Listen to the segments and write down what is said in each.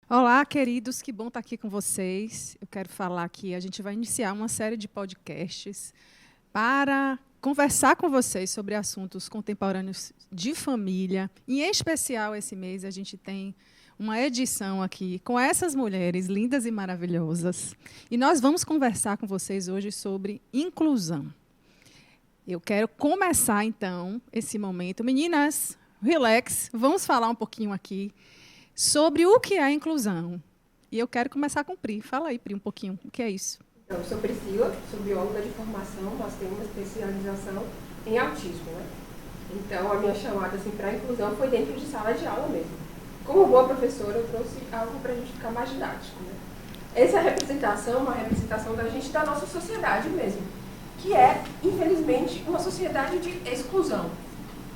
Olá, queridos, que bom estar aqui com vocês. Eu quero falar que a gente vai iniciar uma série de podcasts para conversar com vocês sobre assuntos contemporâneos de família. Em especial, esse mês, a gente tem uma edição aqui com essas mulheres lindas e maravilhosas. E nós vamos conversar com vocês hoje sobre inclusão. Eu quero começar, então, esse momento. Meninas, relax, vamos falar um pouquinho aqui sobre o que é inclusão. E eu quero começar com o Pri. Fala aí, Pri, um pouquinho. O que é isso? Então, eu sou Priscila, sou bióloga de formação, nós temos uma especialização em autismo, né? Então, a minha chamada assim, para a inclusão foi dentro de sala de aula mesmo. Como boa professora, eu trouxe algo para a gente ficar mais didático, né? Essa representação é uma representação da gente da nossa sociedade mesmo, que é, infelizmente, uma sociedade de exclusão.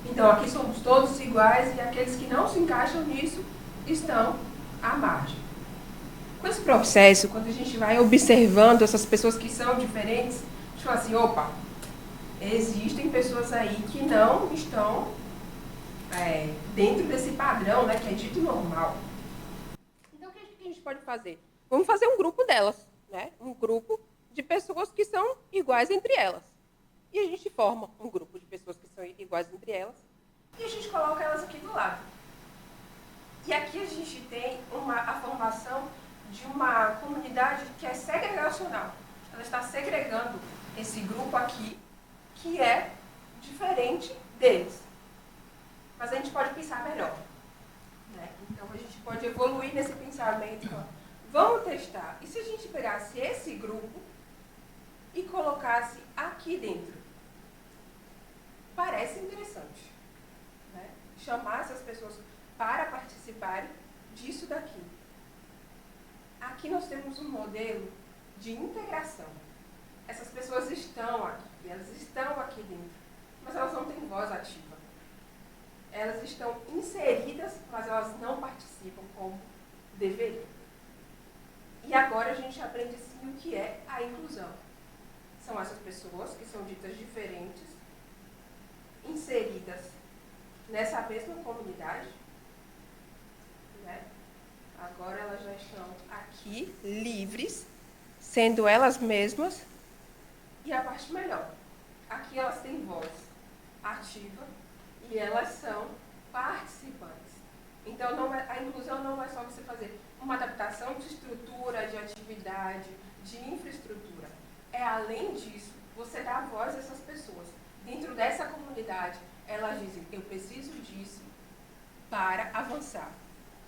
Então, aqui somos todos iguais e aqueles que não se encaixam nisso estão à margem. Com esse processo, quando a gente vai observando essas pessoas que são diferentes, a gente fala assim, opa, existem pessoas aí que não estão dentro desse padrão, né, que é dito normal. Então, o que a gente pode fazer? Vamos fazer um grupo delas, né? Um grupo de pessoas que são iguais entre elas. E a gente forma um grupo de pessoas que são iguais entre elas e a gente coloca elas aqui do lado. E aqui a gente tem a formação de uma comunidade que é segregacional. Ela está segregando esse grupo aqui, que é diferente deles. Mas a gente pode pensar melhor, né? Então a gente pode evoluir nesse pensamento. Vamos testar. E se a gente pegasse esse grupo e colocasse aqui dentro? Parece interessante, né? Chamar essas pessoas para participarem disso daqui. Aqui nós temos um modelo de integração. Essas pessoas estão aqui, elas estão aqui dentro, mas elas não têm voz ativa. Elas estão inseridas, mas elas não participam como deveriam. E agora a gente aprende sim o que é a inclusão. São essas pessoas que são ditas diferentes, inseridas nessa mesma comunidade, né? Agora elas já estão aqui, livres, sendo elas mesmas. E a parte melhor, aqui elas têm voz ativa e elas são participantes. Então, a inclusão não é só você fazer uma adaptação de estrutura, de atividade, de infraestrutura. É, além disso, você dá voz a essas pessoas. Dentro dessa comunidade, elas dizem, eu preciso disso para avançar.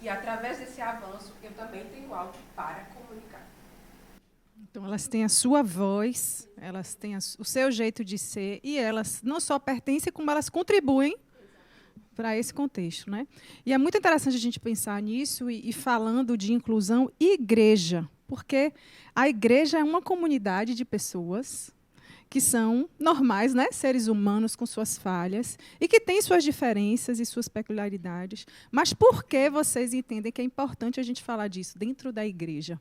E através desse avanço, eu também tenho algo para comunicar. Então, elas têm a sua voz, elas têm o seu jeito de ser, e elas não só pertencem, como elas contribuem para esse contexto, né? E é muito interessante a gente pensar nisso e falando de inclusão igreja, porque a igreja é uma comunidade de pessoas que são normais, né? Seres humanos com suas falhas e que têm suas diferenças e suas peculiaridades. Mas por que vocês entendem que é importante a gente falar disso dentro da igreja?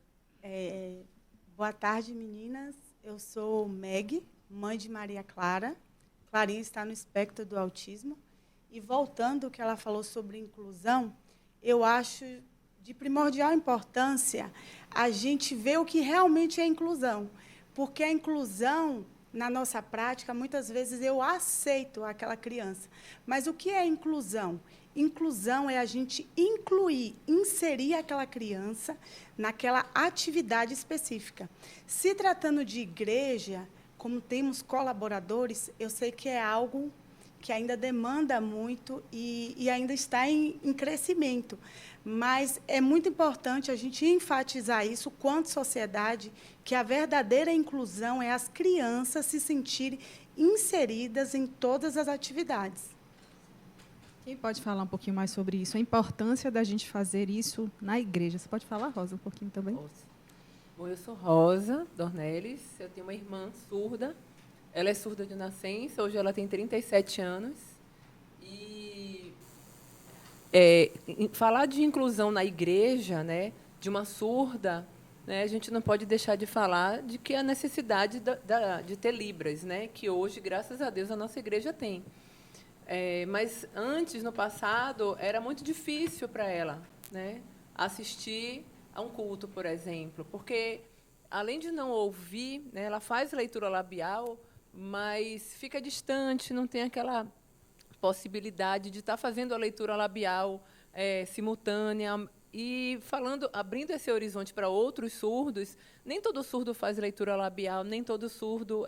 Boa tarde, meninas. Eu sou Meg, mãe de Maria Clara. Clarinha está no espectro do autismo. E voltando ao que ela falou sobre inclusão, eu acho de primordial importância a gente ver o que realmente é inclusão. Porque a inclusão, na nossa prática, muitas vezes eu aceito aquela criança. Mas o que é inclusão? Inclusão é a gente incluir, inserir aquela criança naquela atividade específica. Se tratando de igreja, como temos colaboradores, eu sei que é algo que ainda demanda muito e ainda está em crescimento. Mas é muito importante a gente enfatizar isso, quanto sociedade, que a verdadeira inclusão é as crianças se sentirem inseridas em todas as atividades. Quem pode falar um pouquinho mais sobre isso? A importância da gente fazer isso na igreja. Você pode falar, Rosa, um pouquinho também? Bom, eu sou Rosa Dornelles, eu tenho uma irmã surda. Ela é surda de nascença, hoje ela tem 37 anos. E falar de inclusão na igreja, né, de uma surda, né, a gente não pode deixar de falar de que a necessidade de ter Libras, né, que hoje, graças a Deus, a nossa igreja tem. Mas antes, no passado, era muito difícil para ela, né, assistir a um culto, por exemplo, porque, além de não ouvir, né, ela faz leitura labial, mas fica distante, não tem aquela possibilidade de estar fazendo a leitura labial simultânea e falando, abrindo esse horizonte para outros surdos. Nem todo surdo faz leitura labial, nem todo surdo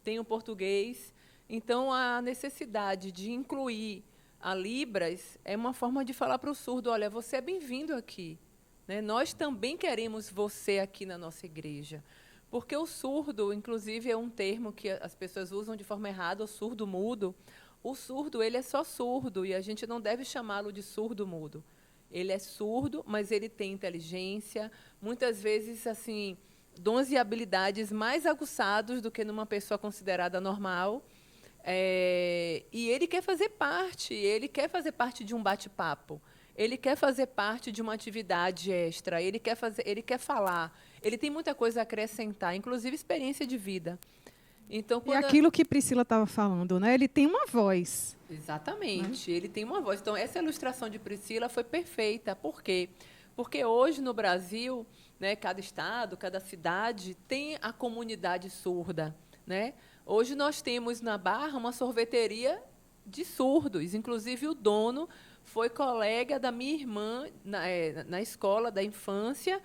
tem o português. Então, a necessidade de incluir a Libras é uma forma de falar para o surdo: olha, você é bem-vindo aqui, né? Nós também queremos você aqui na nossa igreja. Porque o surdo, inclusive, é um termo que as pessoas usam de forma errada, o surdo-mudo. O surdo, ele é só surdo, e a gente não deve chamá-lo de surdo-mudo. Ele é surdo, mas ele tem inteligência, muitas vezes, assim, dons e habilidades mais aguçados do que numa pessoa considerada normal. E ele quer fazer parte de um bate-papo, ele quer fazer parte de uma atividade extra, ele quer falar, ele tem muita coisa a acrescentar, inclusive experiência de vida. Então, E aquilo que Priscila estava falando, né? Ele tem uma voz. Exatamente, ele tem uma voz. Então, essa ilustração de Priscila foi perfeita. Por quê? Porque hoje, no Brasil, né, cada estado, cada cidade tem a comunidade surda, né? Hoje nós temos na Barra uma sorveteria de surdos. Inclusive, o dono foi colega da minha irmã na escola da infância.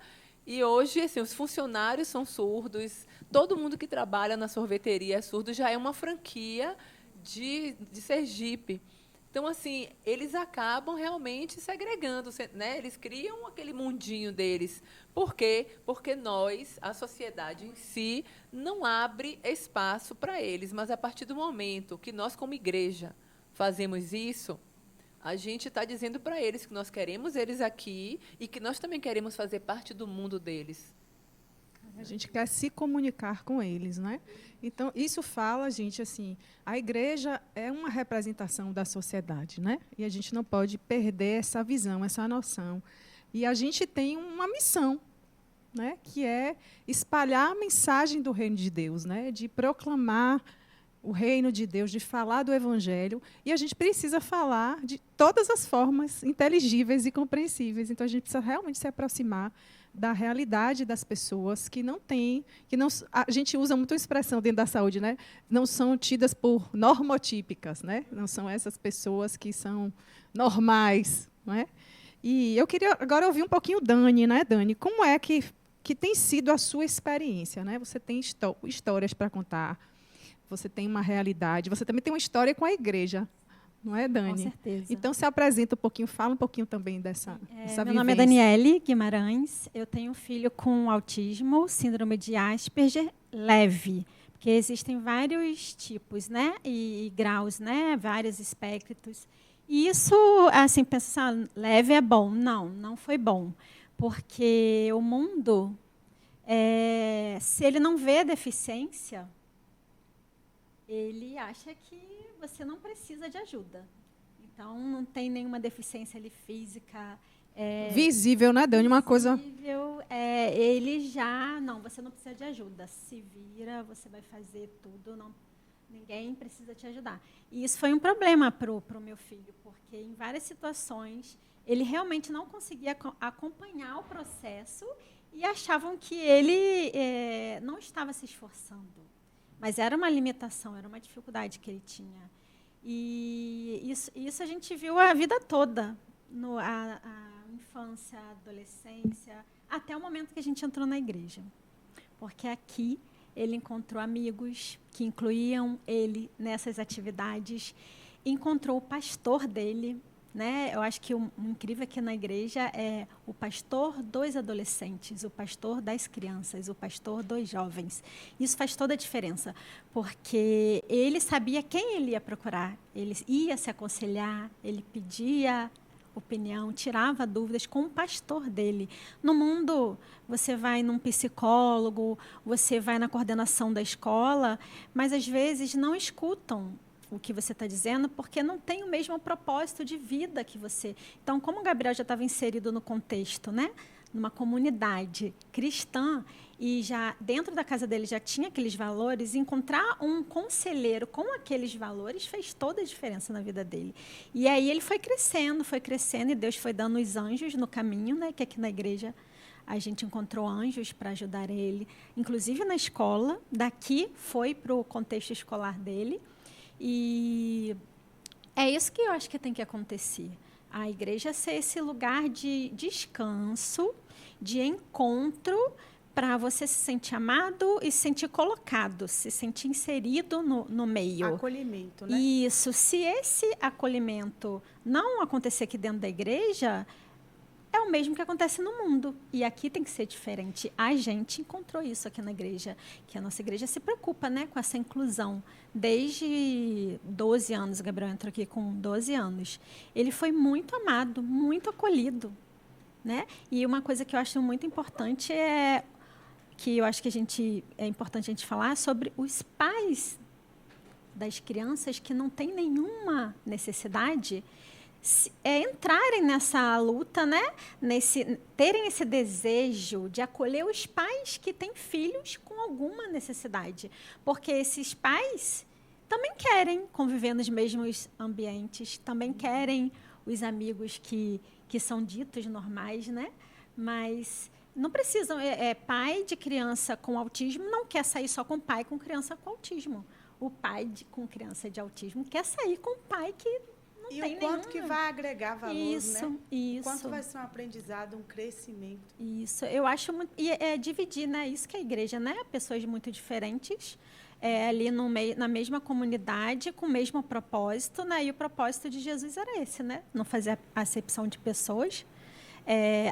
E hoje, assim, os funcionários são surdos, todo mundo que trabalha na sorveteria é surdo, já é uma franquia de Sergipe. Então, assim, eles acabam realmente segregando, né? Eles criam aquele mundinho deles. Por quê? Porque nós, a sociedade em si, não abre espaço para eles. Mas, a partir do momento que nós, como igreja, fazemos isso, a gente está dizendo para eles que nós queremos eles aqui e que nós também queremos fazer parte do mundo deles. A gente quer se comunicar com eles, né? Então, isso fala, gente, assim, a igreja é uma representação da sociedade, né? E a gente não pode perder essa visão, essa noção. E a gente tem uma missão, né? Que é espalhar a mensagem do reino de Deus, né? De proclamar o reino de Deus, de falar do evangelho, e a gente precisa falar de todas as formas inteligíveis e compreensíveis. Então, a gente precisa realmente se aproximar da realidade das pessoas que não têm, a gente usa muito a expressão dentro da saúde, né? Não são tidas por normotípicas, né? Não são essas pessoas que são normais, não é? E eu queria agora ouvir um pouquinho Dani, né, Dani? Como é que tem sido a sua experiência, né? Você tem histórias para contar, você tem uma realidade, você também tem uma história com a igreja, não é, Dani? Com certeza. Então, se apresenta um pouquinho, fala um pouquinho também dessa vivência. Meu nome é Daniele Guimarães, eu tenho um filho com autismo, síndrome de Asperger leve, porque existem vários tipos, né, e graus, né, vários espectros. E isso, assim, pensar leve é bom. Não foi bom, porque o mundo, se ele não vê deficiência, ele acha que você não precisa de ajuda. Então, não tem nenhuma deficiência ali física. Visível, né, Dani? Uma coisa... Visível, ele já... Não, você não precisa de ajuda. Se vira, você vai fazer tudo, ninguém precisa te ajudar. E isso foi um problema para o meu filho, porque em várias situações ele realmente não conseguia acompanhar o processo e achavam que ele não estava se esforçando. Mas era uma limitação, era uma dificuldade que ele tinha. E isso a gente viu a vida toda, a infância, a adolescência, até o momento que a gente entrou na igreja. Porque aqui ele encontrou amigos que incluíam ele nessas atividades, encontrou o pastor dele, né? Eu acho que o incrível aqui na igreja é o pastor dos adolescentes, o pastor das crianças, o pastor dos jovens. Isso faz toda a diferença, porque ele sabia quem ele ia procurar, ele ia se aconselhar, ele pedia opinião, tirava dúvidas com o pastor dele. No mundo, você vai num psicólogo, você vai na coordenação da escola, mas às vezes não escutam o que você está dizendo, porque não tem o mesmo propósito de vida que você. Então, como o Gabriel já estava inserido no contexto, né, numa comunidade cristã e já dentro da casa dele já tinha aqueles valores, encontrar um conselheiro com aqueles valores fez toda a diferença na vida dele. E aí ele foi crescendo e Deus foi dando os anjos no caminho, né, que aqui na igreja a gente encontrou anjos para ajudar ele, inclusive na escola, daqui foi para o contexto escolar dele. E é isso que eu acho que tem que acontecer. A igreja ser esse lugar de descanso, de encontro, para você se sentir amado e se sentir colocado, se sentir inserido no meio. Acolhimento, né? Isso. Se esse acolhimento não acontecer aqui dentro da igreja, é o mesmo que acontece no mundo. E aqui tem que ser diferente. A gente encontrou isso aqui na igreja, que a nossa igreja se preocupa, né, com essa inclusão. Desde 12 anos, o Gabriel entrou aqui com 12 anos. Ele foi muito amado, muito acolhido, né? E uma coisa que eu acho muito importante que eu acho que é importante a gente falar sobre os pais das crianças que não têm nenhuma necessidade entrarem nessa luta, né? Terem esse desejo de acolher os pais que têm filhos com alguma necessidade. Porque esses pais também querem conviver nos mesmos ambientes, também querem os amigos que são ditos normais, né? Mas não precisam. Pai de criança com autismo não quer sair só com pai com criança com autismo. O pai com criança de autismo quer sair com o pai que não e tem o quanto nenhuma. que vai agregar valor, Isso, né? isso. Quanto vai ser um aprendizado, um crescimento. Isso, eu acho muito. E dividir, né? Isso que é a igreja, né? Pessoas muito diferentes, ali na mesma comunidade, com o mesmo propósito, né? E o propósito de Jesus era esse, né? Não fazer acepção de pessoas.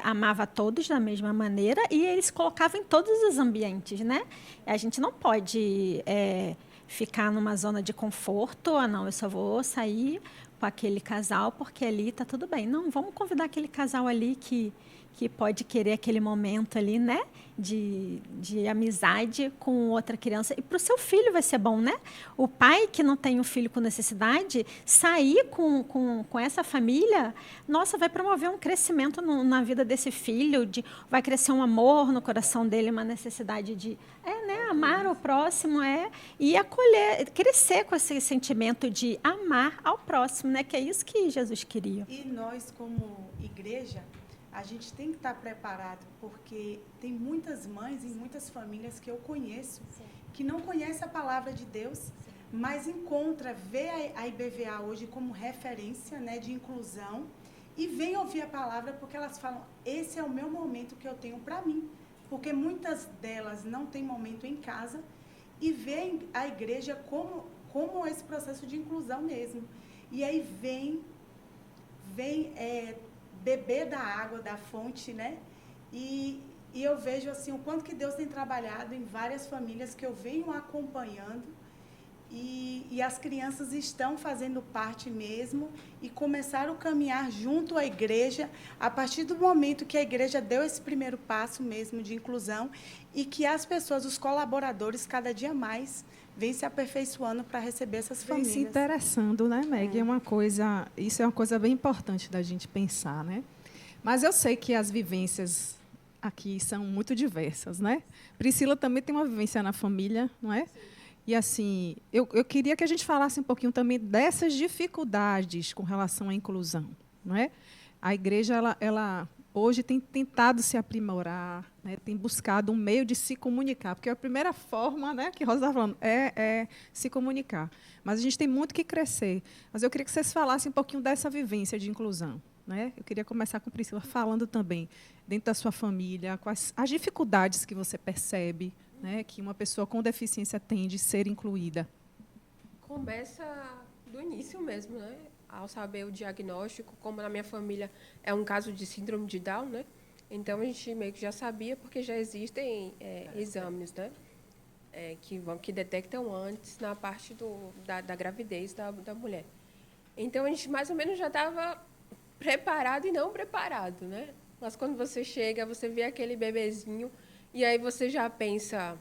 Amava a todos da mesma maneira e eles colocavam em todos os ambientes, né? A gente não pode ficar numa zona de conforto, não, eu só vou sair com aquele casal porque ali está tudo bem. Não, vamos convidar aquele casal ali que pode querer aquele momento ali, né? De amizade com outra criança. E para o seu filho vai ser bom, né? O pai que não tem um filho com necessidade, sair com essa família, nossa, vai promover um crescimento na vida desse filho, vai crescer um amor no coração dele, uma necessidade de amar o próximo, e acolher, crescer com esse sentimento de amar ao próximo, né? Que é isso que Jesus queria. E nós, como igreja, a gente tem que estar preparado, porque tem muitas mães e muitas famílias que eu conheço, sim, que não conhecem a palavra de Deus, sim, mas vê a IBVA hoje como referência, né, de inclusão, e vem ouvir a palavra porque elas falam, esse é o meu momento que eu tenho para mim, porque muitas delas não têm momento em casa e veem a igreja como esse processo de inclusão mesmo. E aí vem beber da água, da fonte, né? E eu vejo assim, o quanto que Deus tem trabalhado em várias famílias que eu venho acompanhando e as crianças estão fazendo parte mesmo e começaram a caminhar junto à igreja a partir do momento que a igreja deu esse primeiro passo mesmo de inclusão e que as pessoas, os colaboradores, cada dia mais vem se aperfeiçoando para receber essas famílias. Vem se interessando, né, Meg? Isso é uma coisa bem importante da gente pensar, né? Mas eu sei que as vivências aqui são muito diversas, né? Priscila também tem uma vivência na família, não é? Sim. E, assim, eu queria que a gente falasse um pouquinho também dessas dificuldades com relação à inclusão, não é? A igreja, ela hoje tem tentado se aprimorar, né? Tem buscado um meio de se comunicar, porque a primeira forma, né, que Rosa está falando é se comunicar. Mas a gente tem muito que crescer. Mas eu queria que vocês falassem um pouquinho dessa vivência de inclusão, né? Eu queria começar com Priscila falando também, dentro da sua família, quais as dificuldades que você percebe, né, que uma pessoa com deficiência tem de ser incluída. Começa do início mesmo, né? Ao saber o diagnóstico, como na minha família é um caso de síndrome de Down, né? Então a gente meio que já sabia, porque já existem exames, né? Que detectam antes na parte da gravidez da mulher. Então a gente mais ou menos já estava preparado e não preparado, né? Mas quando você chega, você vê aquele bebezinho e aí você já pensa,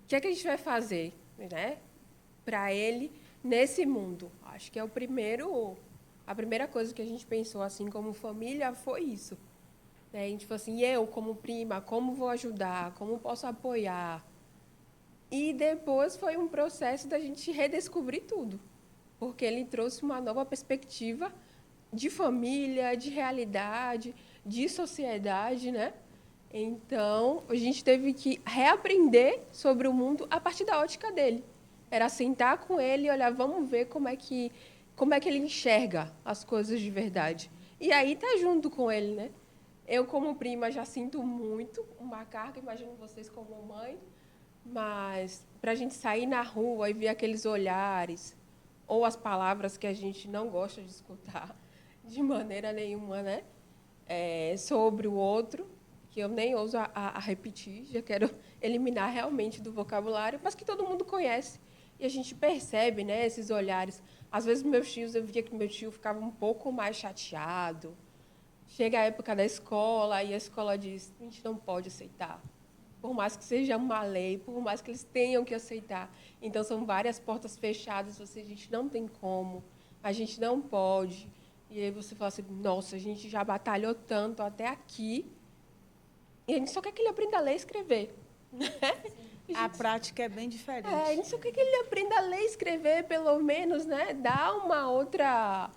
o que é que a gente vai fazer, né? Para ele nesse mundo. Acho que a primeira coisa que a gente pensou assim como família foi isso. né? E, tipo assim, eu, como prima, como vou ajudar? Como posso apoiar? E depois foi um processo da gente redescobrir tudo, porque ele trouxe uma nova perspectiva de família, de realidade, de sociedade, né? Então, a gente teve que reaprender sobre o mundo a partir da ótica dele. Era sentar com ele e olhar, vamos ver como é que ele enxerga as coisas de verdade. E aí tá junto com ele, né? Eu, como prima, já sinto muito uma carga, imagino vocês como mãe, mas para a gente sair na rua e ver aqueles olhares ou as palavras que a gente não gosta de escutar de maneira nenhuma, né? Sobre o outro, que eu nem ouso a repetir, já quero eliminar realmente do vocabulário, mas que todo mundo conhece. E a gente percebe, né, esses olhares. Às vezes, meus tios, eu via que meu tio ficava um pouco mais chateado. Chega a época da escola e a escola diz, a gente não pode aceitar. Por mais que seja uma lei, por mais que eles tenham que aceitar. Então, são várias portas fechadas, a gente não tem como, a gente não pode. E aí você fala assim, nossa, a gente já batalhou tanto até aqui, e a gente só quer que ele aprenda a ler e escrever. Né? A prática é bem diferente. A gente só quer que ele aprenda a ler e escrever, pelo menos, né? Dar uma outra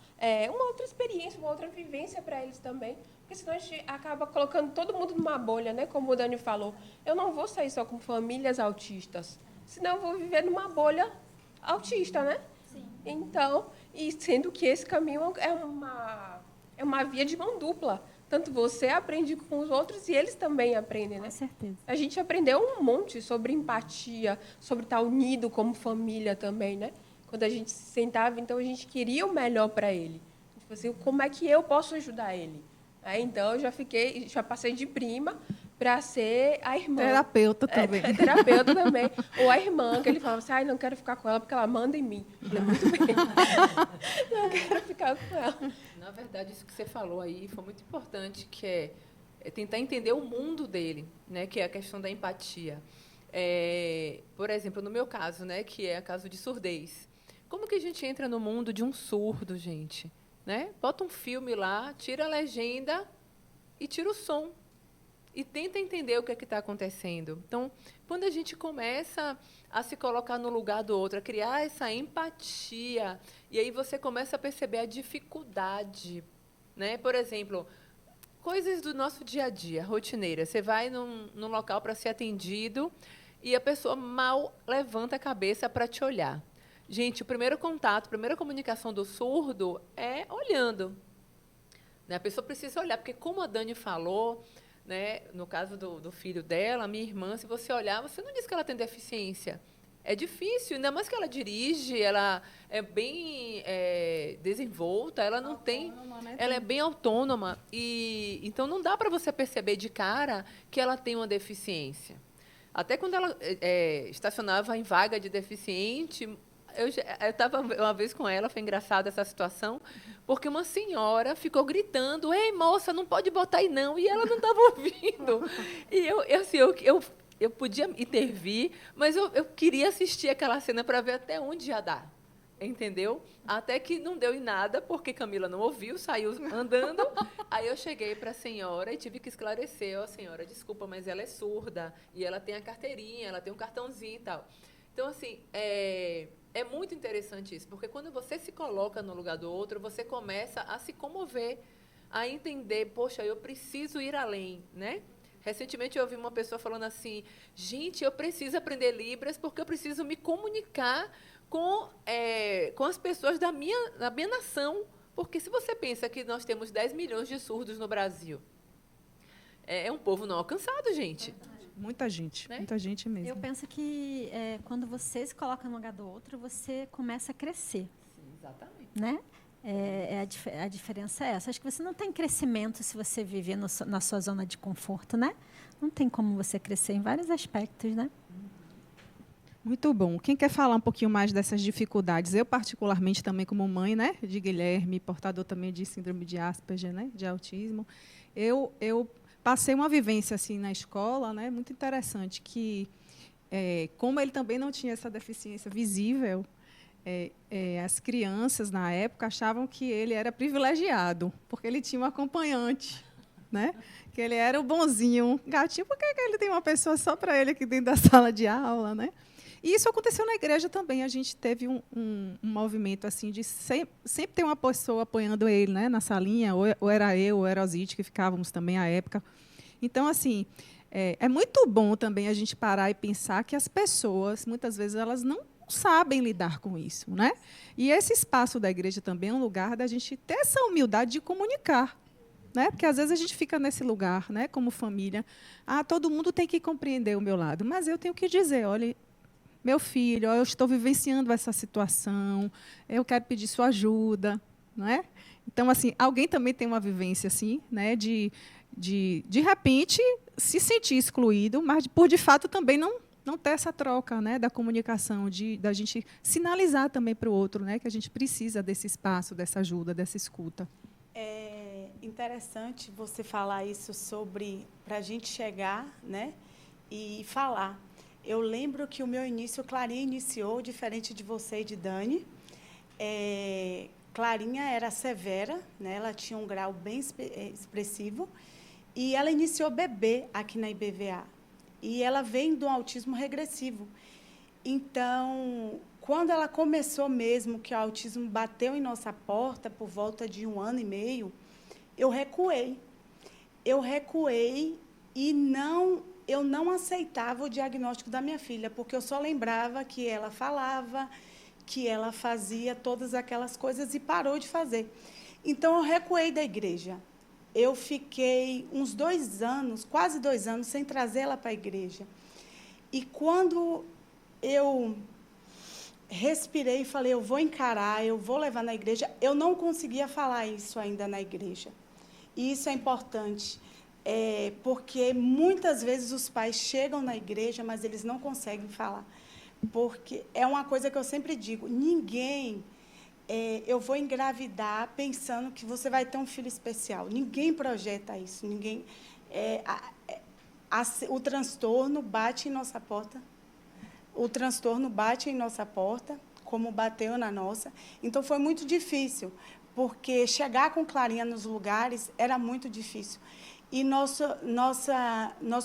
experiência, uma outra vivência para eles também. Porque senão a gente acaba colocando todo mundo numa bolha, né? Como o Dani falou. Eu não vou sair só com famílias autistas, senão eu vou viver numa bolha autista, né? Sim. Então, e sendo que esse caminho é uma via de mão dupla. Tanto você aprende com os outros e eles também aprendem, né? Com certeza. A gente aprendeu um monte sobre empatia, sobre estar unido como família também, né? Quando a gente se sentava, então a gente queria o melhor para ele. Tipo assim, como é que eu posso ajudar ele? Então eu já passei de prima para ser a irmã. Terapeuta também. Terapeuta também. Ou a irmã, que ele falava assim, não quero ficar com ela porque ela manda em mim. Eu falei, muito bem. Não quero ficar com ela. Na verdade, isso que você falou aí foi muito importante, que é tentar entender o mundo dele, né, que é a questão da empatia. Por exemplo, no meu caso, né, que é o caso de surdez. Como que a gente entra no mundo de um surdo, gente? Né? Bota um filme lá, tira a legenda e tira o som. E tenta entender o que é que está acontecendo. Então, quando a gente começa a se colocar no lugar do outro, a criar essa empatia, e aí você começa a perceber a dificuldade, né? Por exemplo, coisas do nosso dia a dia, rotineira. Você vai num local para ser atendido e a pessoa mal levanta a cabeça para te olhar. Gente, o primeiro contato, a primeira comunicação do surdo é olhando. Né? A pessoa precisa olhar, porque como a Dani falou, né, no caso do filho dela, minha irmã, se você olhar, você não diz que ela tem deficiência. É difícil, ainda mais que ela dirige, ela é bem desenvolta, ela não Autônoma, tem, né? ela é bem autônoma e então não dá para você perceber de cara que ela tem uma deficiência. Até quando ela estacionava em vaga de deficiente, eu estava uma vez com ela, foi engraçada essa situação, porque uma senhora ficou gritando, ei, moça, não pode botar aí não, e ela não estava ouvindo. E eu podia intervir, mas eu queria assistir aquela cena para ver até onde ia dar, entendeu? Até que não deu em nada, porque Camila não ouviu, saiu andando. Aí eu cheguei para a senhora e tive que esclarecer, senhora, desculpa, mas ela é surda, e ela tem a carteirinha, ela tem um cartãozinho e tal. Então, assim, é muito interessante isso, porque quando você se coloca no lugar do outro, você começa a se comover, a entender, poxa, eu preciso ir além, né? Recentemente eu ouvi uma pessoa falando assim, gente, eu preciso aprender Libras porque eu preciso me comunicar com as pessoas da minha nação. Porque se você pensa que nós temos 10 milhões de surdos no Brasil, é um povo não alcançado, gente. Muita gente, Né? muita gente mesmo. Eu penso que quando você se coloca no lugar do outro, você começa a crescer, Sim, exatamente. né? A diferença é essa. Acho que você não tem crescimento se você viver na sua zona de conforto, né? Não tem como você crescer em vários aspectos, né? Muito bom. Quem quer falar um pouquinho mais dessas dificuldades? Eu, particularmente, também como mãe, né, de Guilherme, portador também de síndrome de Asperger, né, de autismo, eu passei uma vivência assim na escola, né, muito interessante, que como ele também não tinha essa deficiência visível, as crianças na época achavam que ele era privilegiado, porque ele tinha um acompanhante. né? Que ele era o bonzinho, gatinho. Por que ele tem uma pessoa só para ele aqui dentro da sala de aula, né? E isso aconteceu na igreja também. A gente teve um movimento assim de sempre ter uma pessoa apoiando ele, né, na salinha, ou era eu, ou era a Zite, que ficávamos também à época. Então, assim, é muito bom também a gente parar e pensar que as pessoas, muitas vezes, elas não sabem lidar com isso, né? E esse espaço da igreja também é um lugar da gente ter essa humildade de comunicar, né? Porque às vezes a gente fica nesse lugar, né, como família, todo mundo tem que compreender o meu lado, mas eu tenho que dizer, olha, meu filho, eu estou vivenciando essa situação, eu quero pedir sua ajuda, não é? Então, assim, alguém também tem uma vivência assim, né, de repente se sentir excluído, mas por de fato também não ter essa troca, né, da comunicação, da gente sinalizar também para o outro, né, que a gente precisa desse espaço, dessa ajuda, dessa escuta. É interessante você falar isso sobre para a gente chegar, né, e falar. Eu lembro que o meu início, Clarinha iniciou, diferente de você e de Dani. Clarinha era severa, né? Ela tinha um grau bem expressivo, e ela iniciou bebê aqui na IBVA. E ela vem do autismo regressivo. Então, quando ela começou mesmo, que o autismo bateu em nossa porta, por volta de 1 ano e meio, eu recuei. E eu não aceitava o diagnóstico da minha filha, porque eu só lembrava que ela falava, que ela fazia todas aquelas coisas e parou de fazer. Então, eu recuei da igreja. Eu fiquei uns 2 anos, quase 2 anos, sem trazê-la para a igreja. E quando eu respirei e falei, eu vou encarar, eu vou levar na igreja, eu não conseguia falar isso ainda na igreja. E isso é importante. Porque muitas vezes os pais chegam na igreja, mas eles não conseguem falar. Porque é uma coisa que eu sempre digo, eu vou engravidar pensando que você vai ter um filho especial. Ninguém projeta isso. O transtorno bate em nossa porta. O transtorno bate em nossa porta, como bateu na nossa. Então, foi muito difícil, porque chegar com Clarinha nos lugares era muito difícil. E nosso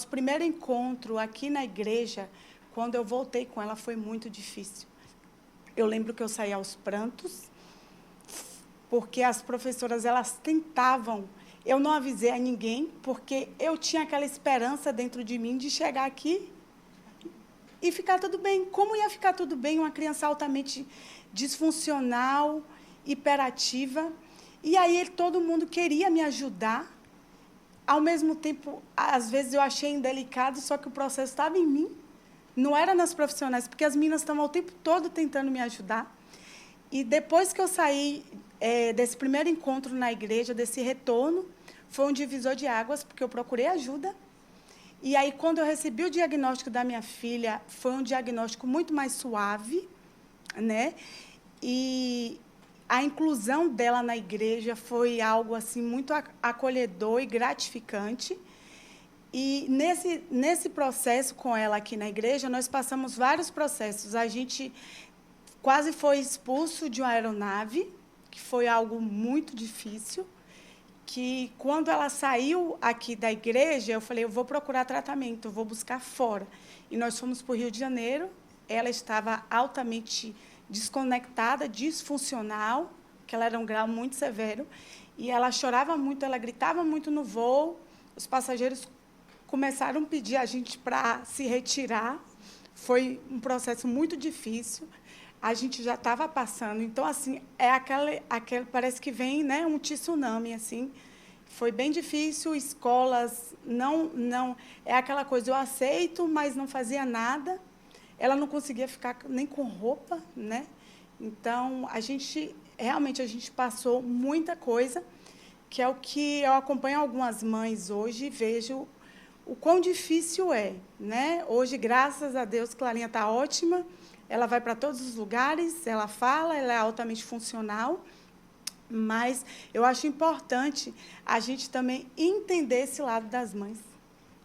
primeiro encontro aqui na igreja, quando eu voltei com ela, foi muito difícil. Eu lembro que eu saí aos prantos, porque as professoras, elas tentavam. Eu não avisei a ninguém, porque eu tinha aquela esperança dentro de mim de chegar aqui e ficar tudo bem. Como ia ficar tudo bem uma criança altamente disfuncional, hiperativa? E aí todo mundo queria me ajudar. Ao mesmo tempo, às vezes eu achei indelicado, só que o processo estava em mim, não era nas profissionais, porque as meninas estavam o tempo todo tentando me ajudar. E depois que eu saí desse primeiro encontro na igreja, desse retorno, foi um divisor de águas, porque eu procurei ajuda. E aí, quando eu recebi o diagnóstico da minha filha, foi um diagnóstico muito mais suave, né? E a inclusão dela na igreja foi algo assim muito acolhedor e gratificante. E nesse processo com ela aqui na igreja, nós passamos vários processos. A gente quase foi expulso de uma aeronave, que foi algo muito difícil, que quando ela saiu aqui da igreja, eu falei, eu vou procurar tratamento, eu vou buscar fora. E nós fomos para o Rio de Janeiro, ela estava altamente desconectada, disfuncional, que ela era um grau muito severo, e ela chorava muito, ela gritava muito no voo, os passageiros começaram a pedir a gente para se retirar, foi um processo muito difícil, a gente já estava passando, então, assim, parece que vem, né, um tsunami, assim, foi bem difícil, escolas, não, é aquela coisa, eu aceito, mas não fazia nada, ela não conseguia ficar nem com roupa, né? Então, realmente, a gente passou muita coisa, que é o que eu acompanho algumas mães hoje e vejo o quão difícil é, né? Hoje, graças a Deus, Clarinha está ótima, ela vai para todos os lugares, ela fala, ela é altamente funcional, mas eu acho importante a gente também entender esse lado das mães,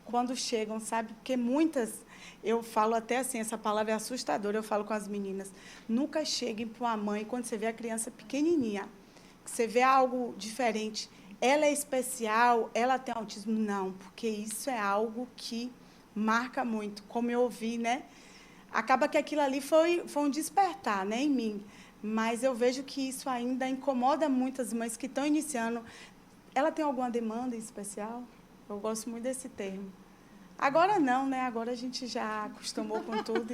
quando chegam, sabe? Porque muitas... Eu falo até assim, essa palavra é assustadora, eu falo com as meninas, nunca cheguem para uma mãe, quando você vê a criança pequenininha, que você vê algo diferente, ela é especial, ela tem autismo. Não, porque isso é algo que marca muito. Como eu ouvi, né? Acaba que aquilo ali foi um despertar, né, em mim. Mas eu vejo que isso ainda incomoda muitas mães que estão iniciando. Ela tem alguma demanda em especial? Eu gosto muito desse termo. Agora não, né? Agora a gente já acostumou com tudo.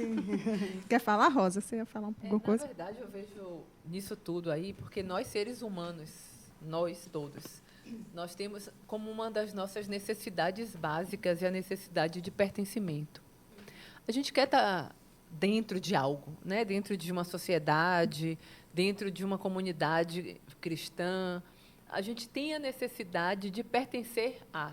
Quer falar, Rosa? Você ia falar alguma coisa? Na verdade, eu vejo nisso tudo aí, porque nós, seres humanos, nós todos, nós temos como uma das nossas necessidades básicas a necessidade de pertencimento. A gente quer estar dentro de algo, né? Dentro de uma sociedade, dentro de uma comunidade cristã. A gente tem a necessidade de pertencer a.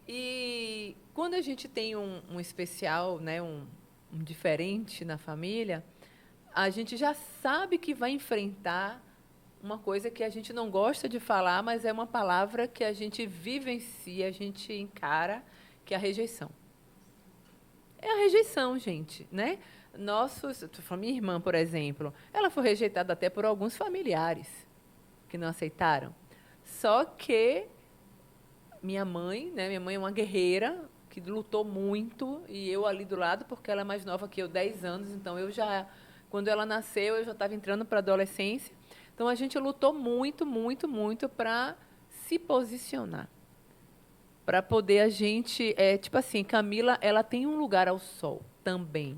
E quando a gente tem um especial, né, um diferente na família, a gente já sabe que vai enfrentar uma coisa que a gente não gosta de falar, mas é uma palavra que a gente vivencia, a gente encara, que é a rejeição. É a rejeição, gente, né? Minha irmã, por exemplo, ela foi rejeitada até por alguns familiares que não aceitaram. Só que minha mãe, né? Minha mãe é uma guerreira que lutou muito, e eu ali do lado, porque ela é mais nova que eu, 10 anos, então quando ela nasceu, eu já estava entrando para a adolescência. Então, a gente lutou muito, muito, muito para se posicionar. Para poder a gente... tipo assim, Camila, ela tem um lugar ao sol também.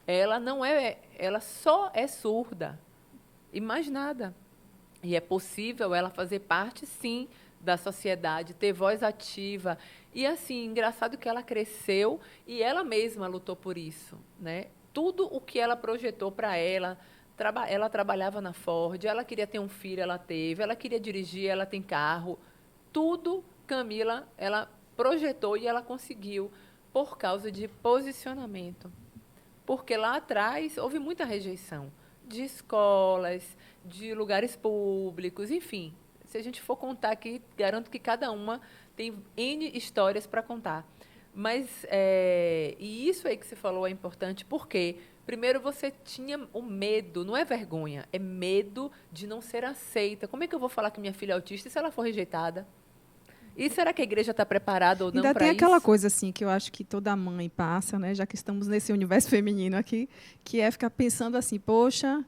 Ela só é surda. E mais nada. E é possível ela fazer parte, sim, da sociedade, ter voz ativa. E, assim, engraçado que ela cresceu e ela mesma lutou por isso, né? Tudo o que ela projetou para ela trabalhava na Ford, ela queria ter um filho, ela teve, ela queria dirigir, ela tem carro. Tudo, Camila, ela projetou e ela conseguiu por causa de posicionamento. Porque lá atrás houve muita rejeição de escolas, de lugares públicos, enfim. Se a gente for contar aqui, garanto que cada uma tem N histórias para contar. Mas, e isso aí que você falou é importante, porque, primeiro, você tinha o medo, não é vergonha, é medo de não ser aceita. Como é que eu vou falar que minha filha é autista e se ela for rejeitada? E será que a igreja está preparada ou não para isso? Ainda tem aquela coisa assim que eu acho que toda mãe passa, né, já que estamos nesse universo feminino aqui, que é ficar pensando assim, poxa,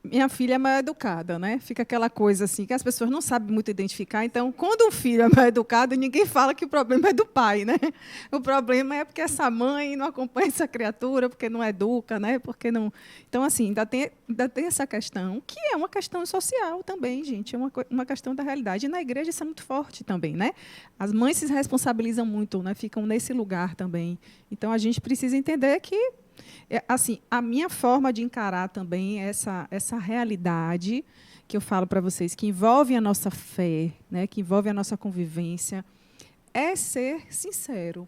minha filha é mal educada, né? Fica aquela coisa assim que as pessoas não sabem muito identificar. Então, quando um filho é mal educado, ninguém fala que o problema é do pai, né? O problema é porque essa mãe não acompanha essa criatura, porque não educa, né? Porque não. Então, assim, ainda tem essa questão, que é uma questão social também, gente. É uma questão da realidade. E na igreja isso é muito forte também, né? As mães se responsabilizam muito, né? Ficam nesse lugar também. Então, a gente precisa entender que assim, a minha forma de encarar também essa realidade que eu falo para vocês, que envolve a nossa fé, né, que envolve a nossa convivência, é ser sincero.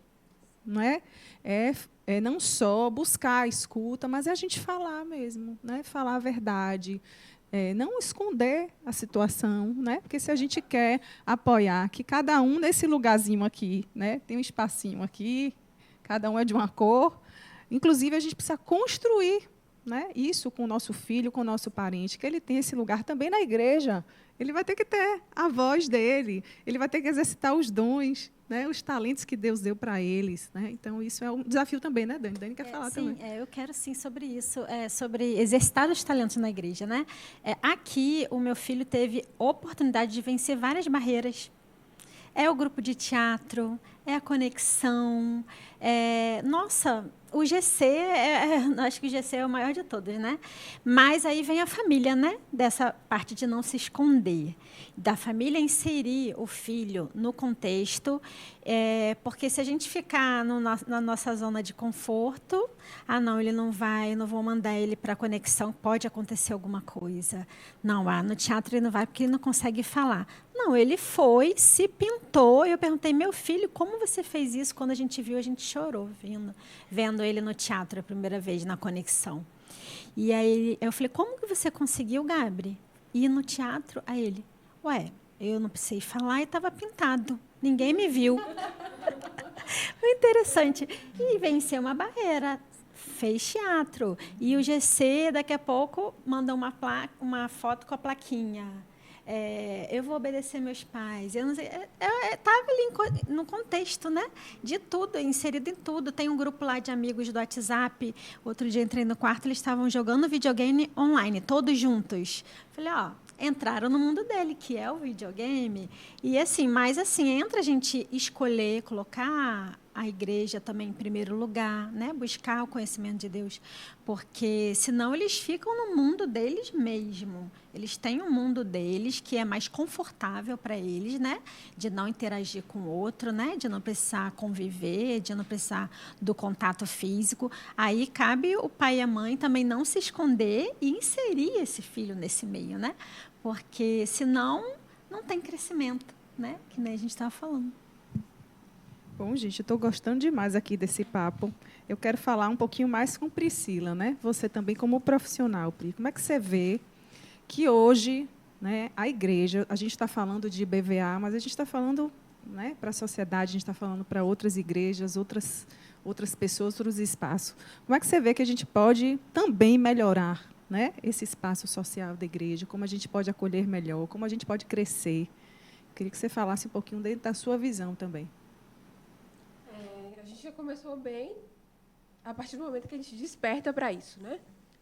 Não é? É não só buscar a escuta, mas é a gente falar mesmo, né, falar a verdade. Não esconder a situação, né? Porque se a gente quer apoiar que cada um nesse lugarzinho aqui, né, tem um espacinho aqui, cada um é de uma cor. Inclusive, a gente precisa construir, né, isso com o nosso filho, com o nosso parente, que ele tem esse lugar também na igreja. Ele vai ter que ter a voz dele, ele vai ter que exercitar os dons, né, os talentos que Deus deu para eles. Né? Então, isso é um desafio também, né, Dani? Dani quer falar sim, também. Eu quero, sim, sobre isso, sobre exercitar os talentos na igreja. Né? Aqui, o meu filho teve oportunidade de vencer várias barreiras. É o grupo de teatro, é a conexão. Nossa, o GC, acho que o GC é o maior de todos, né? Mas aí vem a família, né? Dessa parte de não se esconder. Da família inserir o filho no contexto, porque se a gente ficar na nossa zona de conforto, não, ele não vai, eu não vou mandar ele para a conexão, pode acontecer alguma coisa. Não, no teatro ele não vai porque ele não consegue falar. Não, ele foi, se pintou. Eu perguntei, meu filho, como você fez isso? Quando a gente viu, a gente chorou vendo ele no teatro a primeira vez, na conexão. E aí eu falei, como que você conseguiu, Gabri, ir no teatro? Aí ele, eu não precisei falar e estava pintado. Ninguém me viu. Foi interessante. E venceu uma barreira. Fez teatro. E o GC, daqui a pouco, mandou uma foto com a plaquinha. eu vou obedecer meus pais. Eu não sei. Estava ali no contexto, né? De tudo, inserido em tudo. Tem um grupo lá de amigos do WhatsApp. Outro dia entrei no quarto, eles estavam jogando videogame online, todos juntos. Falei, entraram no mundo dele, que é o videogame. E assim, mas assim, entre a gente escolher, colocar a igreja também em primeiro lugar, né? Buscar o conhecimento de Deus, porque senão eles ficam no mundo deles mesmo. Eles têm um mundo deles que é mais confortável para eles, né? De não interagir com o outro, né? De não precisar conviver, de não precisar do contato físico. Aí cabe o pai e a mãe também não se esconder e inserir esse filho nesse meio, né? Porque senão não tem crescimento, né? Que nem a gente estava falando. Bom, gente, eu estou gostando demais aqui desse papo. Eu quero falar um pouquinho mais com Priscila, né? Você também como profissional, Pri. Como é que você vê que hoje, né, a igreja, a gente está falando de BVA, mas a gente está falando, né, para a sociedade, a gente está falando para outras igrejas, outras pessoas, outros espaços. Como é que você vê que a gente pode também melhorar, né, esse espaço social da igreja? Como a gente pode acolher melhor? Como a gente pode crescer? Eu queria que você falasse um pouquinho dentro da sua visão também. A gente já começou bem a partir do momento que a gente desperta para isso, né?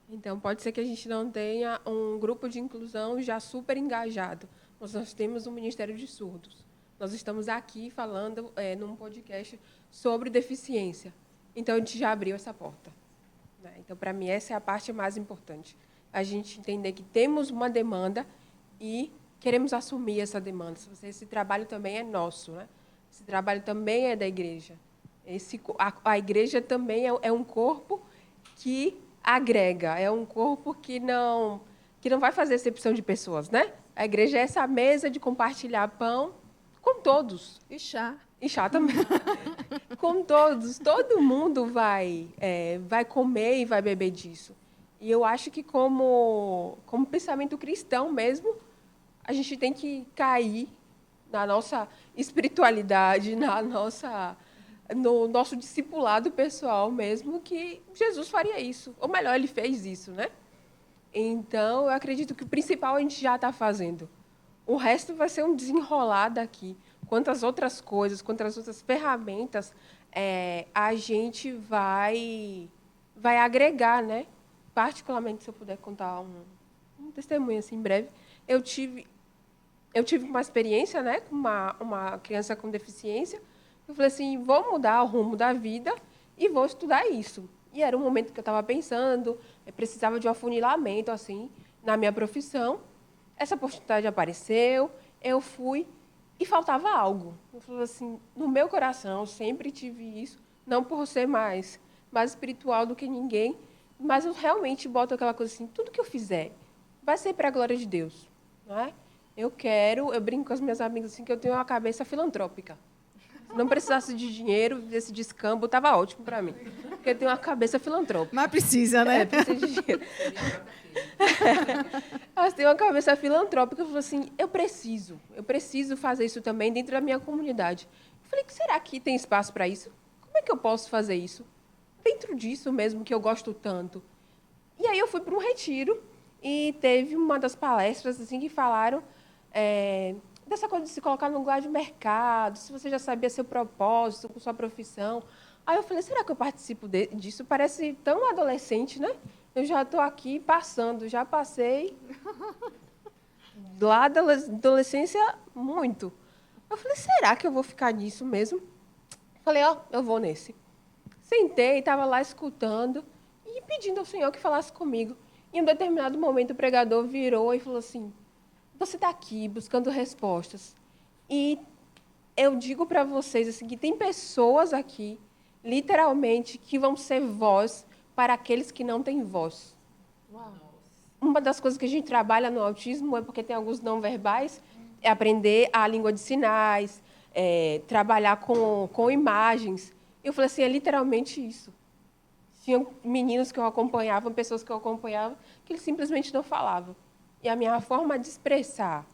Então, pode ser que a gente não tenha um grupo de inclusão já super engajado, mas nós temos um Ministério de Surdos. Nós estamos aqui falando num podcast sobre deficiência. Então, a gente já abriu essa porta, né? Então, para mim, essa é a parte mais importante. A gente entender que temos uma demanda e queremos assumir essa demanda. Esse trabalho também é nosso, né? Esse trabalho também é da igreja. A igreja também é um corpo que agrega, é um corpo que não vai fazer exceção de pessoas, né? A igreja é essa mesa de compartilhar pão com todos. E chá. E chá também. Com todos. Todo mundo vai comer e vai beber disso. E eu acho que, como pensamento cristão mesmo, a gente tem que cair na nossa espiritualidade, no nosso discipulado pessoal mesmo, que Jesus faria isso. Ou melhor, ele fez isso, né? Então, eu acredito que o principal a gente já está fazendo. O resto vai ser um desenrolar daqui. Quantas outras coisas, quantas outras ferramentas a gente vai agregar, né? Particularmente, se eu puder contar um testemunho assim, em breve, eu tive uma experiência, né, com uma criança com deficiência. Eu falei assim, vou mudar o rumo da vida e vou estudar isso. E era um momento que eu estava pensando, eu precisava de um afunilamento assim, na minha profissão. Essa oportunidade apareceu, eu fui e faltava algo. Eu falei assim, no meu coração, eu sempre tive isso, não por ser mais espiritual do que ninguém, mas eu realmente boto aquela coisa assim, tudo que eu fizer vai ser para a glória de Deus, não é? Eu brinco com as minhas amigas assim, que eu tenho uma cabeça filantrópica. Se não precisasse de dinheiro, desse descambo, estava ótimo para mim. Porque eu tenho uma cabeça filantrópica. Mas precisa, né? Precisa de dinheiro. Elas têm uma cabeça filantrópica. Eu falei assim, eu preciso fazer isso também dentro da minha comunidade. Eu falei, será que tem espaço para isso? Como é que eu posso fazer isso? Dentro disso mesmo, que eu gosto tanto. E aí eu fui para um retiro e teve uma das palestras assim, que falaram dessa coisa de se colocar no lugar de mercado, se você já sabia seu propósito com sua profissão. Aí eu falei, será que eu participo disso? Parece tão adolescente, né? Eu já estou aqui passando, já passei lá da adolescência muito. Eu falei, será que eu vou ficar nisso mesmo? Falei, eu vou nesse. Sentei, estava lá escutando e pedindo ao Senhor que falasse comigo. Em um determinado momento, o pregador virou e falou assim, você está aqui buscando respostas. E eu digo para vocês assim, que tem pessoas aqui, literalmente, que vão ser voz para aqueles que não têm voz. Uau. Uma das coisas que a gente trabalha no autismo é porque tem alguns não verbais, é aprender a língua de sinais, trabalhar com imagens. Eu falei assim, é literalmente isso. Tinha meninos que eu acompanhava, pessoas que eu acompanhava, que eles simplesmente não falavam. E a minha forma de expressar,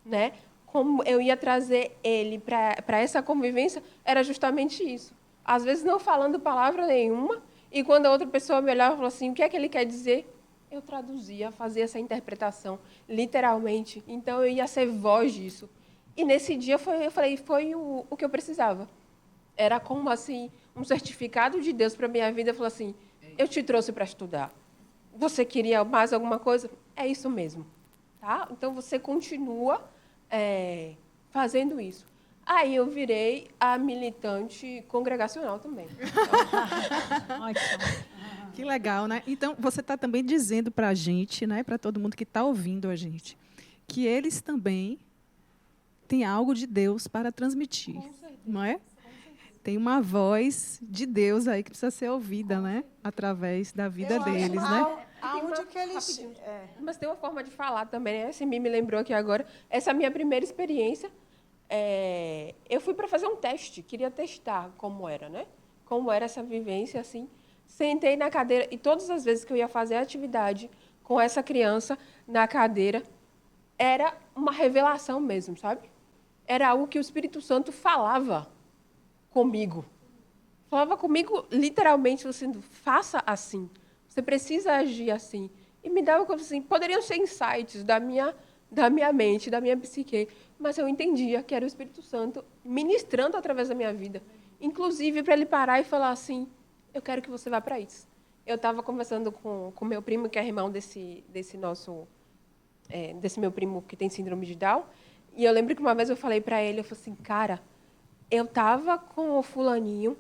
né, como eu ia trazer ele para essa convivência, era justamente isso. Às vezes não falando palavra nenhuma, e quando a outra pessoa me olhava e falou assim, o que é que ele quer dizer? eu traduzia, fazia essa interpretação, literalmente. Então, eu ia ser voz disso. E nesse dia, eu falei, foi o que eu precisava. Era como, assim, um certificado de Deus para a minha vida. Falou assim, eu te trouxe para estudar. Você queria mais alguma coisa? É isso mesmo. Tá? Então, você continua fazendo isso. Aí eu virei a militante congregacional também. Ótimo. Que legal, né? Então, você está também dizendo para a gente, né, para todo mundo que está ouvindo a gente, que eles também têm algo de Deus para transmitir, não é? Tem uma voz de Deus aí que precisa ser ouvida, né, através da vida deles, né? Aonde que eles... Mas tem uma forma de falar também, né? Esse me lembrou aqui agora. Essa é a minha primeira experiência. Eu fui para fazer um teste, queria testar como era, né? Como era essa vivência, assim. Sentei na cadeira e todas as vezes que eu ia fazer a atividade com essa criança na cadeira, era uma revelação mesmo, sabe? Era algo que o Espírito Santo falava comigo. Falava comigo literalmente, assim, faça assim. Você precisa agir assim. E me dava coisa assim, poderiam ser insights da minha mente, da minha psique, mas eu entendia que era o Espírito Santo ministrando através da minha vida. Inclusive, para ele parar e falar assim, eu quero que você vá para isso. Eu estava conversando com meu primo, que é irmão desse meu primo que tem síndrome de Down, e eu lembro que uma vez eu falei para ele, eu falei assim, cara, eu estava com o fulaninho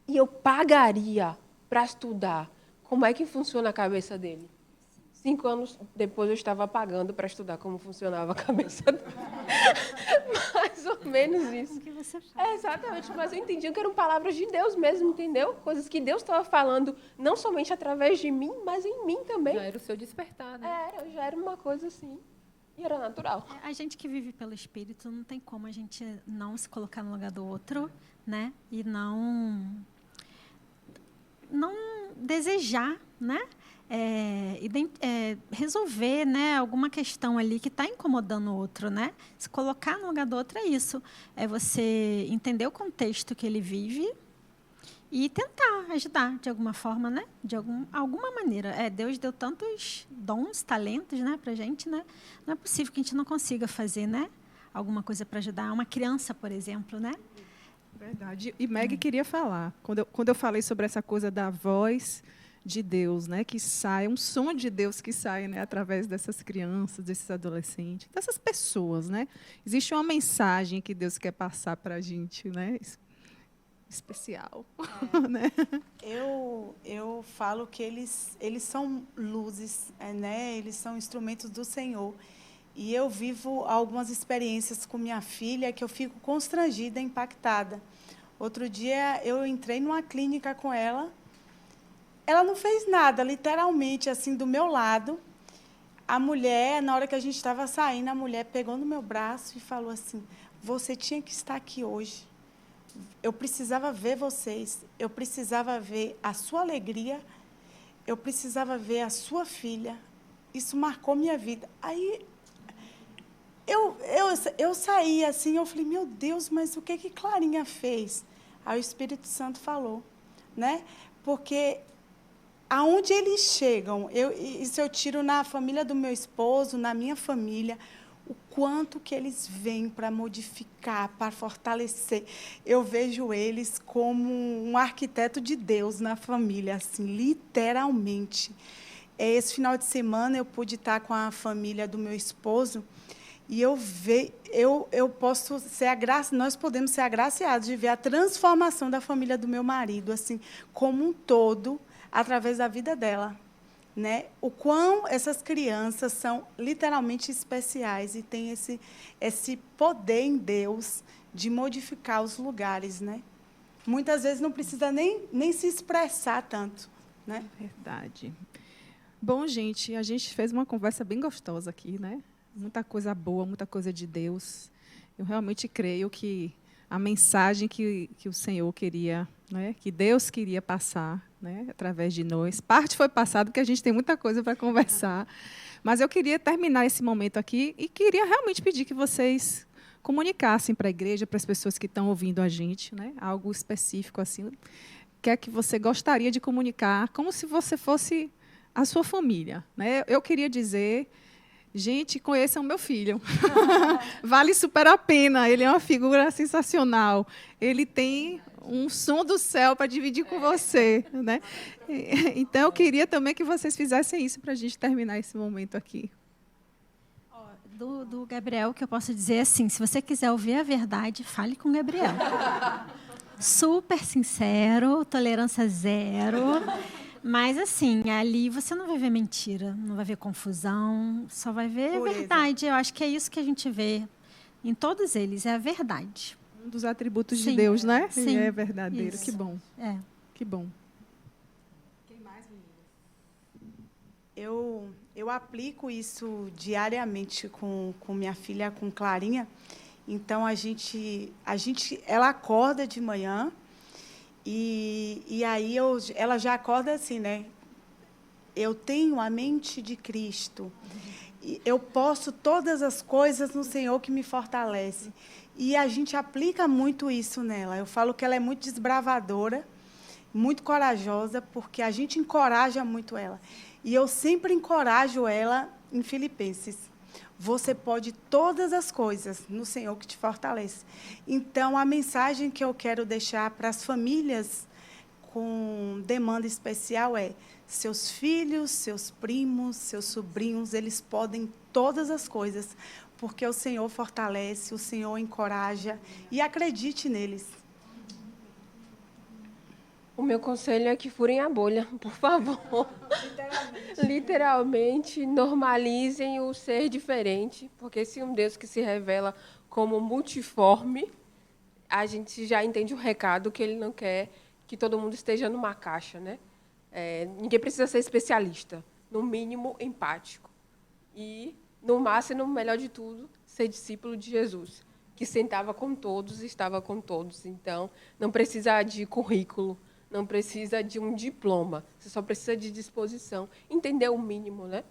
e eu pagaria para estudar. Como é que funciona a cabeça dele? 5 anos depois eu estava pagando para estudar como funcionava a cabeça dele. Mais ou menos isso. O que você faz? Exatamente, mas eu entendi que eram palavras de Deus mesmo, entendeu? Coisas que Deus estava falando, não somente através de mim, mas em mim também. Já era o seu despertar, né? Já era uma coisa assim, e era natural. A gente que vive pelo Espírito, não tem como a gente não se colocar no lugar do outro, né? E não desejar, né? Resolver, né, alguma questão ali que está incomodando o outro, né? Se colocar no lugar do outro é isso. É você entender o contexto que ele vive e tentar ajudar de alguma forma, né? De alguma maneira. Deus deu tantos dons, talentos, né, para a gente, né? Não é possível que a gente não consiga fazer, né? Alguma coisa para ajudar uma criança, por exemplo, né? Verdade. E Meg queria falar. Quando eu falei sobre essa coisa da voz de Deus, né, que sai, um som de Deus que sai, né, através dessas crianças, desses adolescentes, dessas pessoas, né? Existe uma mensagem que Deus quer passar para a gente, né? Especial, né? Eu falo que eles são luzes, né? Eles são instrumentos do Senhor. E eu vivo algumas experiências com minha filha que eu fico constrangida, impactada. Outro dia eu entrei numa clínica com ela. Ela não fez nada, literalmente, assim, do meu lado. A mulher, na hora que a gente estava saindo, a mulher pegou no meu braço e falou assim, você tinha que estar aqui hoje. Eu precisava ver vocês, eu precisava ver a sua alegria, eu precisava ver a sua filha. Isso marcou minha vida. Aí eu saí assim, eu falei, meu Deus, mas o que Clarinha fez? Aí o Espírito Santo falou, né? Porque aonde eles chegam, isso eu tiro na família do meu esposo, na minha família, o quanto que eles vêm para modificar, para fortalecer. Eu vejo eles como um arquiteto de Deus na família, assim, literalmente. Esse final de semana eu pude estar com a família do meu esposo e nós podemos ser agraciados de ver a transformação da família do meu marido, assim, como um todo, através da vida dela, né? O quão essas crianças são literalmente especiais e têm esse poder em Deus de modificar os lugares, né? Muitas vezes não precisa nem se expressar tanto, né? Verdade. Bom, gente, a gente fez uma conversa bem gostosa aqui, né? Muita coisa boa, muita coisa de Deus. Eu realmente creio que a mensagem que o Senhor queria, né, que Deus queria passar, né, através de nós. Parte foi passada, porque a gente tem muita coisa para conversar. Mas eu queria terminar esse momento aqui e queria realmente pedir que vocês comunicassem para a igreja, para as pessoas que estão ouvindo a gente, né, algo específico assim, que é que você gostaria de comunicar, como se você fosse a sua família, né? Eu queria dizer, gente, conheçam meu filho. Vale super a pena. Ele é uma figura sensacional. Ele tem um som do céu para dividir com você, né? Então, eu queria também que vocês fizessem isso para a gente terminar esse momento aqui. Do Gabriel, o que eu posso dizer é assim, se você quiser ouvir a verdade, fale com o Gabriel. Super sincero, tolerância zero. Mas, assim, ali você não vai ver mentira, não vai ver confusão, só vai ver Pureza. verdade. Eu acho que é isso que a gente vê em todos eles, é a verdade. Um dos atributos de Sim. Deus, né? Sim. É verdadeiro. Isso. Que bom. É. Que bom. Eu aplico isso diariamente com minha filha, com Clarinha. Então, ela acorda de manhã e aí ela já acorda assim, né? Eu tenho a mente de Cristo. E eu posso todas as coisas no Senhor que me fortalece. E a gente aplica muito isso nela. Eu falo que ela é muito desbravadora, muito corajosa, porque a gente encoraja muito ela. E eu sempre encorajo ela em Filipenses. Você pode todas as coisas no Senhor que te fortalece. Então, a mensagem que eu quero deixar para as famílias com demanda especial é: seus filhos, seus primos, seus sobrinhos, eles podem todas as coisas, porque o Senhor fortalece, o Senhor encoraja, e acredite neles. O meu conselho é que furem a bolha, por favor. Literalmente, normalizem o ser diferente, porque se um Deus que se revela como multiforme, a gente já entende o recado que ele não quer que todo mundo esteja numa caixa, né? Ninguém precisa ser especialista, no mínimo empático. E, no máximo, melhor de tudo, ser discípulo de Jesus, que sentava com todos e estava com todos. Então, não precisa de currículo, não precisa de um diploma, você só precisa de disposição, entender o mínimo, né?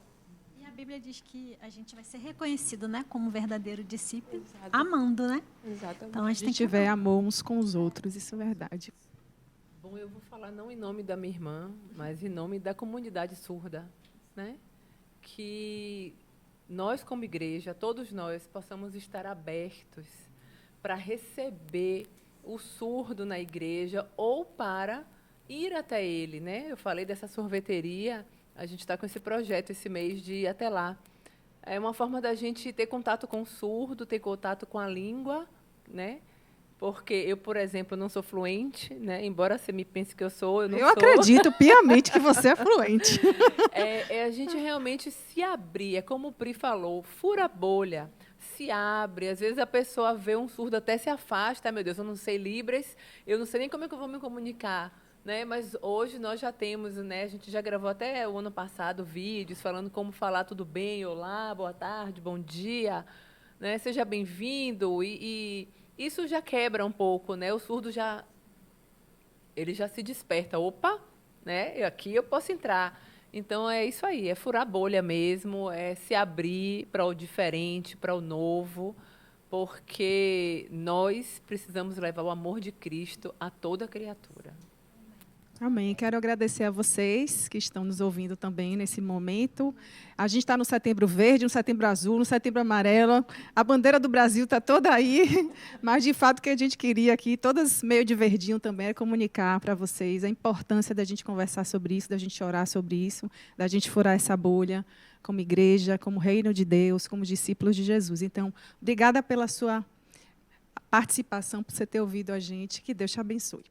E a Bíblia diz que a gente vai ser reconhecido, né, como verdadeiro discípulo, Exato. amando, né? Exatamente. Então, a gente Se tem que tiver amar. amor uns com os outros, isso é verdade. Bom, eu vou falar não em nome da minha irmã, mas em nome da comunidade surda, né? Que nós, como igreja, todos nós, possamos estar abertos para receber o surdo na igreja ou para ir até ele, né? Eu falei dessa sorveteria, a gente está com esse projeto esse mês de ir até lá. É uma forma da gente ter contato com o surdo, ter contato com a língua, né? Porque eu, por exemplo, não sou fluente, né? Embora você me pense que eu sou, eu não Eu sou. acredito piamente que você é fluente. É a gente realmente se abrir, é como o Pri falou, fura a bolha, se abre. Às vezes a pessoa vê um surdo, até se afasta, meu Deus, eu não sei Libras, eu não sei nem como é que eu vou me comunicar. Né? Mas hoje nós já temos, né? A gente já gravou até o ano passado vídeos falando como falar tudo bem, olá, boa tarde, bom dia, né? Seja bem-vindo. E isso já quebra um pouco, né? O surdo ele já se desperta. Opa, né? Aqui eu posso entrar. Então é isso aí, é furar a bolha mesmo, é se abrir para o diferente, para o novo, porque nós precisamos levar o amor de Cristo a toda criatura. Amém. Quero agradecer a vocês que estão nos ouvindo também nesse momento. A gente está no Setembro Verde, no Setembro Azul, no Setembro Amarelo. A bandeira do Brasil está toda aí, mas, de fato, o que a gente queria aqui, todas meio de verdinho também, é comunicar para vocês a importância da gente conversar sobre isso, da gente orar sobre isso, da gente furar essa bolha como igreja, como reino de Deus, como discípulos de Jesus. Então, obrigada pela sua participação, por você ter ouvido a gente. Que Deus te abençoe.